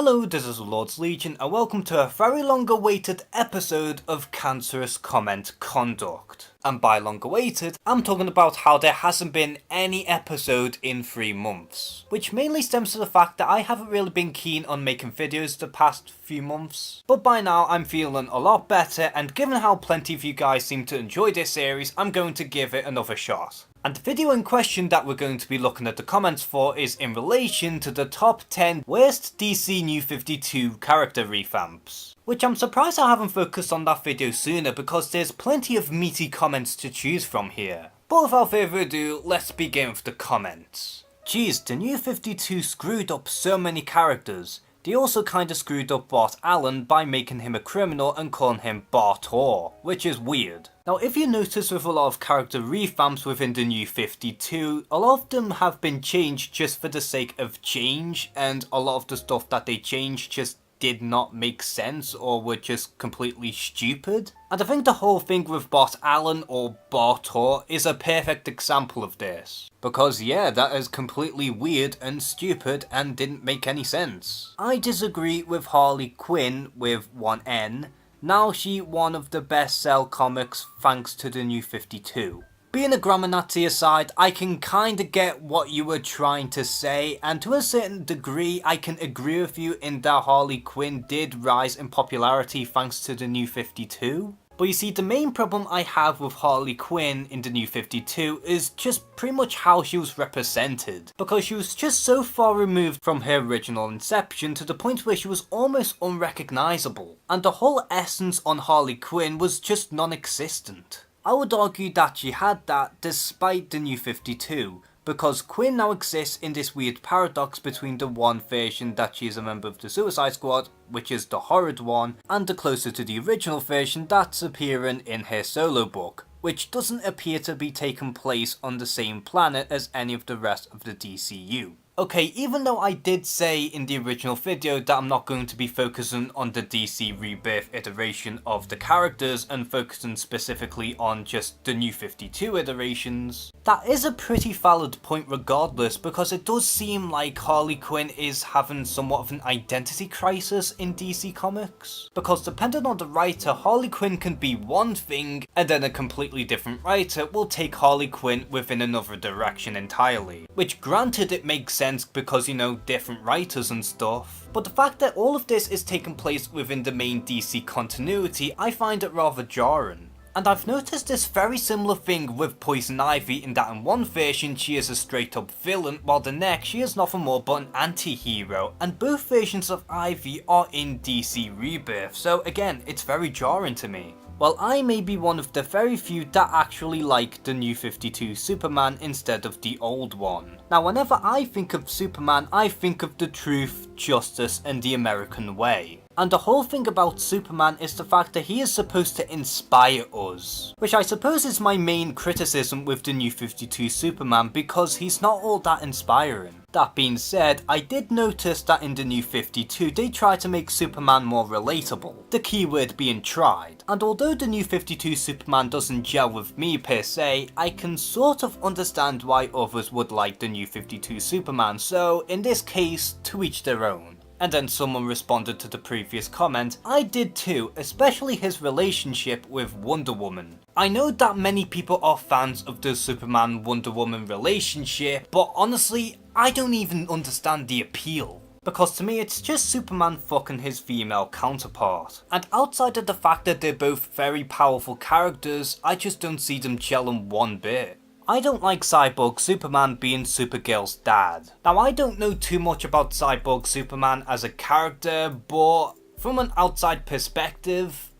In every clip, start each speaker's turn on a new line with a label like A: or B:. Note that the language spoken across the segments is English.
A: Hello, this is Lord's Legion and welcome to a very long awaited episode of Cancerous Comment Conduct. And by long awaited, I'm talking about how there hasn't been any episode in 3 months. Which mainly stems to the fact that I haven't really been keen on making videos the past few months. But by now I'm feeling a lot better, and given how plenty of you guys seem to enjoy this series, I'm going to give it another shot. And the video in question that we're going to be looking at the comments for is in relation to the top 10 worst DC New 52 character revamps. Which I'm surprised I haven't focused on that video sooner, because there's plenty of meaty comments to choose from here. But without further ado, let's begin with the comments. Geez, the New 52 screwed up so many characters. They also kinda screwed up Bart Allen by making him a criminal and calling him Bartor, which is weird. Now if you notice with a lot of character revamps within the New 52, a lot of them have been changed just for the sake of change, and a lot of the stuff that they changed just did not make sense or were just completely stupid. And I think the whole thing with Bart Allen or Bartor is a perfect example of this. Because yeah, that is completely weird and stupid and didn't make any sense. I disagree with Harley Quinn with 1N. Now she one of the best sell comics thanks to the New 52. Being a grammar Nazi aside, I can kinda get what you were trying to say, and to a certain degree I can agree with you in that Harley Quinn did rise in popularity thanks to the New 52. But you see, the main problem I have with Harley Quinn in the New 52 is just pretty much how she was represented. Because she was just so far removed from her original inception to the point where she was almost unrecognisable. And the whole essence on Harley Quinn was just non-existent. I would argue that she had that despite the New 52, because Quinn now exists in this weird paradox between the one version that she is a member of the Suicide Squad, which is the horrid one, and the closer to the original version that's appearing in her solo book, which doesn't appear to be taking place on the same planet as any of the rest of the DCU. Okay, even though I did say in the original video that I'm not going to be focusing on the DC Rebirth iteration of the characters and focusing specifically on just the New 52 iterations, that is a pretty valid point regardless, because it does seem like Harley Quinn is having somewhat of an identity crisis in DC Comics. Because depending on the writer, Harley Quinn can be one thing, and then a completely different writer will take Harley Quinn within another direction entirely. Which granted it makes sense because, you know, different writers and stuff. But the fact that all of this is taking place within the main DC continuity, I find it rather jarring. And I've noticed this very similar thing with Poison Ivy, in that in one version she is a straight up villain, while the next she is nothing more but an anti-hero, and both versions of Ivy are in DC Rebirth, so again, it's very jarring to me. Well, I may be one of the very few that actually like the New 52 Superman instead of the old one. Now, whenever I think of Superman, I think of the truth, justice, and the American way. And the whole thing about Superman is the fact that he is supposed to inspire us. Which I suppose is my main criticism with the New 52 Superman, because he's not all that inspiring. That being said, I did notice that in the New 52 they tried to make Superman more relatable, the keyword being tried. And although the New 52 Superman doesn't gel with me per se, I can sort of understand why others would like the New 52 Superman, so in this case, to each their own. And then someone responded to the previous comment, I did too, especially his relationship with Wonder Woman. I know that many people are fans of the Superman-Wonder Woman relationship, but honestly, I don't even understand the appeal. Because to me it's just Superman fucking his female counterpart. And outside of the fact that they're both very powerful characters, I just don't see them gelling one bit. I don't like Cyborg Superman being Supergirl's dad. Now, I don't know too much about Cyborg Superman as a character, but from an outside perspective,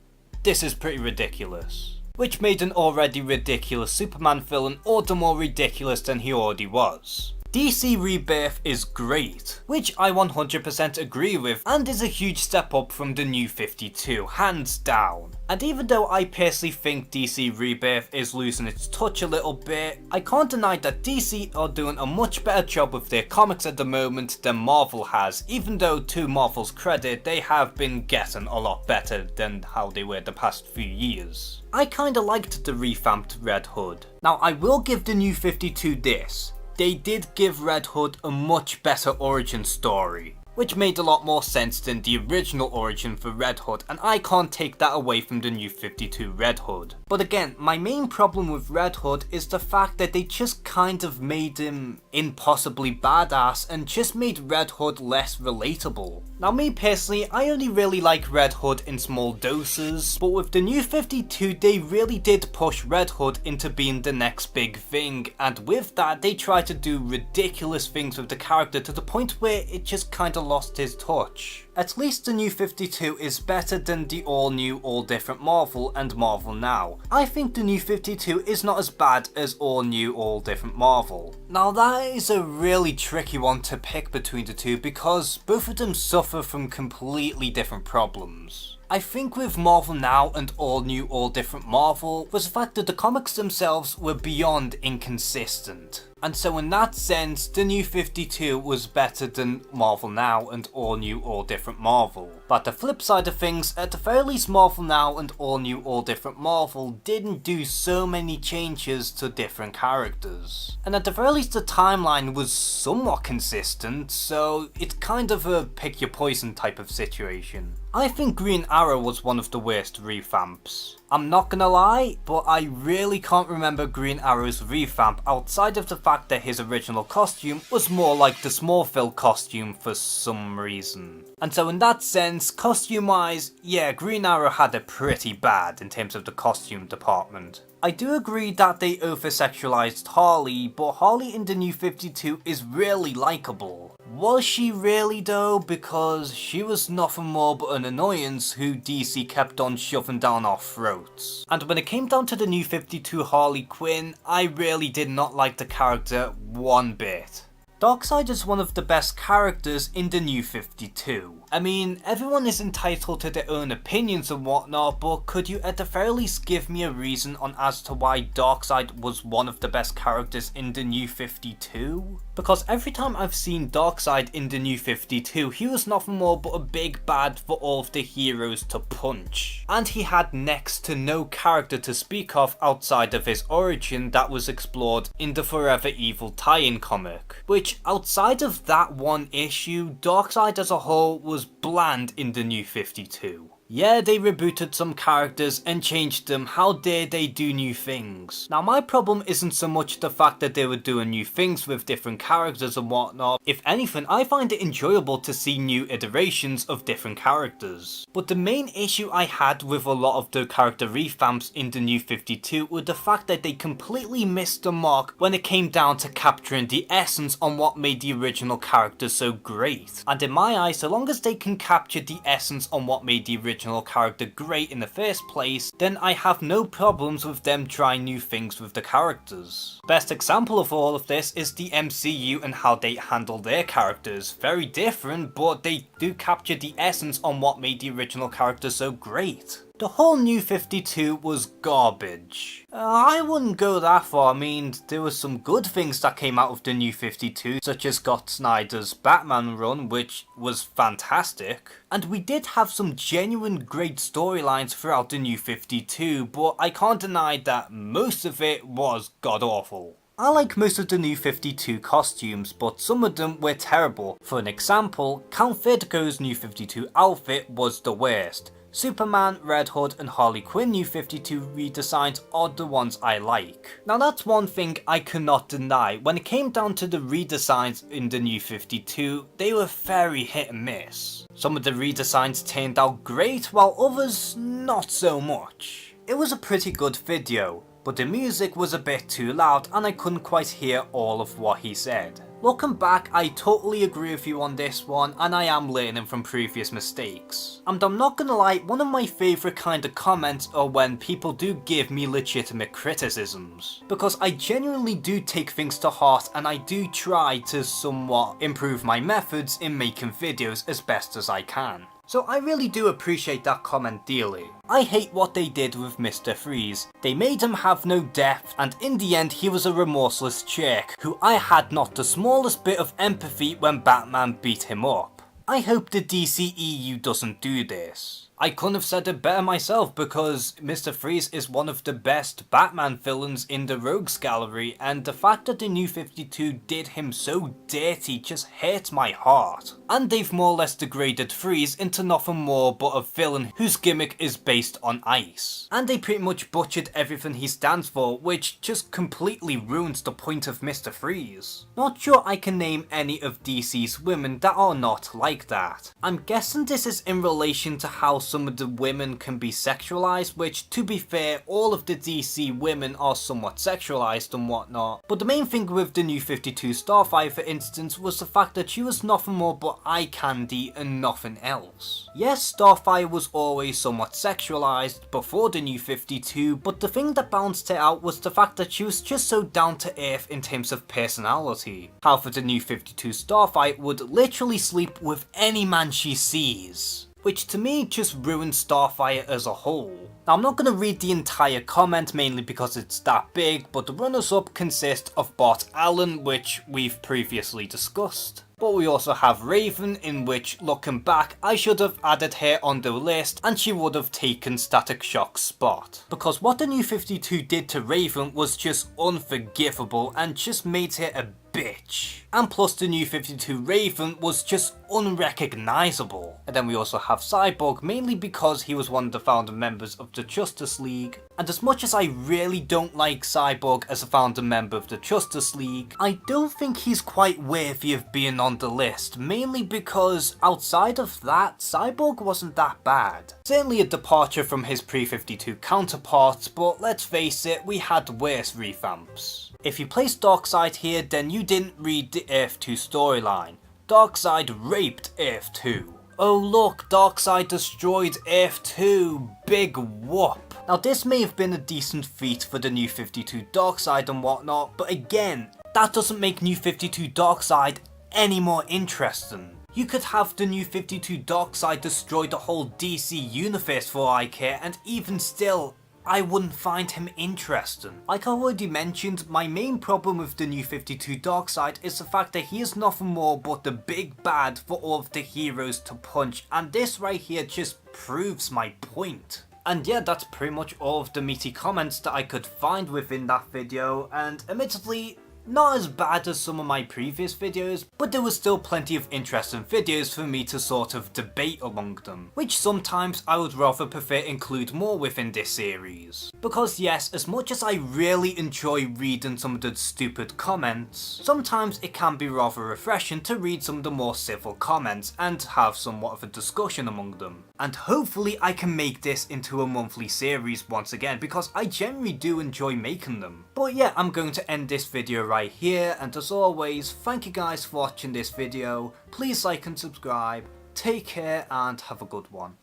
A: this is pretty ridiculous. Which made an already ridiculous Superman villain all the more ridiculous than he already was. DC Rebirth is great, which I 100% agree with, and is a huge step up from the New 52, hands down. And even though I personally think DC Rebirth is losing its touch a little bit, I can't deny that DC are doing a much better job with their comics at the moment than Marvel has, even though to Marvel's credit, they have been getting a lot better than how they were the past few years. I kinda liked the revamped Red Hood. Now, I will give the New 52 this. They did give Red Hood a much better origin story. which made a lot more sense than the original origin for Red Hood, and I can't take that away from the New 52 Red Hood. But again, my main problem with Red Hood is the fact that they just kind of made him impossibly badass and just made Red Hood less relatable. Now me personally, I only really like Red Hood in small doses, but with the New 52 they really did push Red Hood into being the next big thing, and with that they tried to do ridiculous things with the character to the point where it just kinda lost his touch. At least the New 52 is better than the all new, all different Marvel and Marvel Now. I think the New 52 is not as bad as all new, all different Marvel. Now that is a really tricky one to pick between the two because both of them suffer from completely different problems. I think with Marvel Now and All New All Different Marvel was the fact that the comics themselves were beyond inconsistent. And so in that sense, the New 52 was better than Marvel Now and All New All Different Marvel. But the flip side of things, at the very least Marvel Now and All New All Different Marvel didn't do so many changes to different characters. And at the very least the timeline was somewhat consistent, so it's kind of a pick your poison type of situation. I think Green Arrow was one of the worst revamps. I'm not gonna lie, but I really can't remember Green Arrow's revamp outside of the fact that his original costume was more like the Smallville costume for some reason. And so in that sense, costume wise, yeah, Green Arrow had it pretty bad in terms of the costume department. I do agree that they over-sexualized Harley, but Harley in the New 52 is really likable. Was she really though? Because she was nothing more but an annoyance who DC kept on shoving down our throats. And when it came down to the New 52 Harley Quinn, I really did not like the character one bit. Darkseid is one of the best characters in the New 52. I mean, everyone is entitled to their own opinions and whatnot, but could you at the very least give me a reason on as to why Darkseid was one of the best characters in the New 52? Because every time I've seen Darkseid in the New 52, he was nothing more but a big bad for all of the heroes to punch. And he had next to no character to speak of outside of his origin that was explored in the Forever Evil tie-in comic. Which, outside of that one issue, Darkseid as a whole was bland in the New 52. Yeah, they rebooted some characters and changed them, how dare they do new things. Now my problem isn't so much the fact that they were doing new things with different characters and whatnot. If anything, I find it enjoyable to see new iterations of different characters. But the main issue I had with a lot of the character revamps in the New 52 was the fact that they completely missed the mark when it came down to capturing the essence on what made the original characters so great. And in my eyes, so long as they can capture the essence on what made the original character great in the first place, then I have no problems with them trying new things with the characters. Best example of all of this is the MCU and how they handle their characters. Very different, but they do capture the essence on what made the original character so great. The whole New 52 was garbage. I wouldn't go that far. I mean, there were some good things that came out of the New 52, such as Scott Snyder's Batman run, which was fantastic. And we did have some genuine great storylines throughout the New 52, but I can't deny that most of it was god-awful. I like most of the New 52 costumes, but some of them were terrible. For an example, Count Vertigo's New 52 outfit was the worst. Superman, Red Hood and Harley Quinn New 52 redesigns are the ones I like. Now that's one thing I cannot deny. When it came down to the redesigns in the New 52, they were very hit and miss. Some of the redesigns turned out great, while others not so much. It was a pretty good video, but the music was a bit too loud and I couldn't quite hear all of what he said. Looking back, I totally agree with you on this one, and I am learning from previous mistakes. And I'm not gonna lie, one of my favourite kind of comments are when people do give me legitimate criticisms. Because I genuinely do take things to heart and I do try to somewhat improve my methods in making videos as best as I can. So I really do appreciate that comment dearly. I hate what they did with Mr. Freeze. They made him have no depth, and in the end he was a remorseless jerk who I had not the smallest bit of empathy when Batman beat him up. I hope the DCEU doesn't do this. I couldn't have said it better myself, because Mr. Freeze is one of the best Batman villains in the Rogues Gallery, and the fact that the New 52 did him so dirty just hurts my heart. And they've more or less degraded Freeze into nothing more but a villain whose gimmick is based on ice. And they pretty much butchered everything he stands for, which just completely ruins the point of Mr. Freeze. Not sure I can name any of DC's women that are not like that. I'm guessing this is in relation to how some of the women can be sexualized, which, to be fair, all of the DC women are somewhat sexualized and whatnot. But the main thing with the New 52 Starfire, for instance, was the fact that she was nothing more but eye candy and nothing else. Yes, Starfire was always somewhat sexualized before the New 52, but the thing that balanced it out was the fact that she was just so down to earth in terms of personality. How for the New 52 Starfire would literally sleep with any man she sees, which to me just ruined Starfire as a whole. Now, I'm not going to read the entire comment, mainly because it's that big, but the runners-up consist of Bart Allen, which we've previously discussed. But we also have Raven, in which, looking back, I should have added her on the list and she would have taken Static Shock's spot. Because what the New 52 did to Raven was just unforgivable and just made her a bitch. And plus the New 52 Raven was just unrecognisable. And then we also have Cyborg, mainly because he was one of the founding members of the Justice League. And as much as I really don't like Cyborg as a founding member of the Justice League, I don't think he's quite worthy of being on the list, mainly because outside of that, Cyborg wasn't that bad. Certainly a departure from his pre-52 counterparts, but let's face it, we had worse revamps. If you place Darkseid here, then you didn't read the Earth 2 storyline. Darkseid raped Earth 2. Oh look, Darkseid destroyed Earth 2, big whoop. Now this may have been a decent feat for the New 52 Darkseid and whatnot, but again, that doesn't make New 52 Darkseid any more interesting. You could have the New 52 Darkseid destroy the whole DC universe for all I care, and even still, I wouldn't find him interesting. Like I already mentioned, my main problem with the New 52 Darkseid is the fact that he is nothing more but the big bad for all of the heroes to punch, and this right here just proves my point. And yeah, that's pretty much all of the meaty comments that I could find within that video, and admittedly, not as bad as some of my previous videos, but there was still plenty of interesting videos for me to sort of debate among them, which sometimes I would rather prefer include more within this series. Because yes, as much as I really enjoy reading some of the stupid comments, sometimes it can be rather refreshing to read some of the more civil comments and have somewhat of a discussion among them. And hopefully I can make this into a monthly series once again, because I generally do enjoy making them. But yeah, I'm going to end this video right here, and as always, thank you guys for watching this video. Please like and subscribe, take care and have a good one.